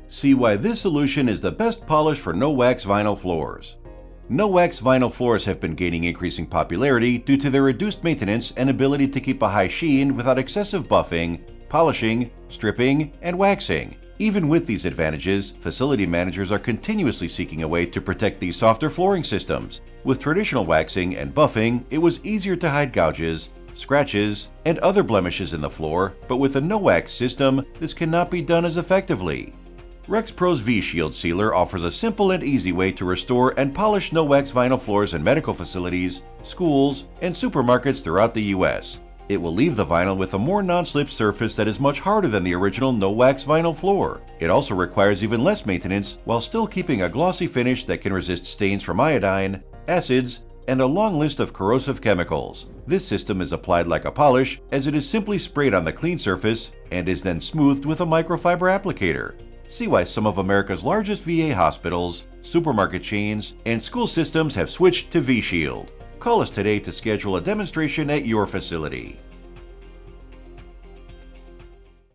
See why this solution is the best polish for no-wax vinyl floors. No-wax vinyl floors have been gaining increasing popularity due to their reduced maintenance and ability to keep a high sheen without excessive buffing, polishing, stripping, and waxing. Even with these advantages, facility managers are continuously seeking a way to protect these softer flooring systems. With traditional waxing and buffing, it was easier to hide gouges, scratches, and other blemishes in the floor, but with a no-wax system, this cannot be done as effectively. RexPro's V-Shield Sealer offers a simple and easy way to restore and polish no-wax vinyl floors in medical facilities, schools, and supermarkets throughout the US. It will leave the vinyl with a more non-slip surface that is much harder than the original no-wax vinyl floor. It also requires even less maintenance while still keeping a glossy finish that can resist stains from iodine, acids, and a long list of corrosive chemicals. This system is applied like a polish, as it is simply sprayed on the clean surface and is then smoothed with a microfiber applicator. See why some of America's largest VA hospitals, supermarket chains, and school systems have switched to V-Shield. Call us today to schedule a demonstration at your facility.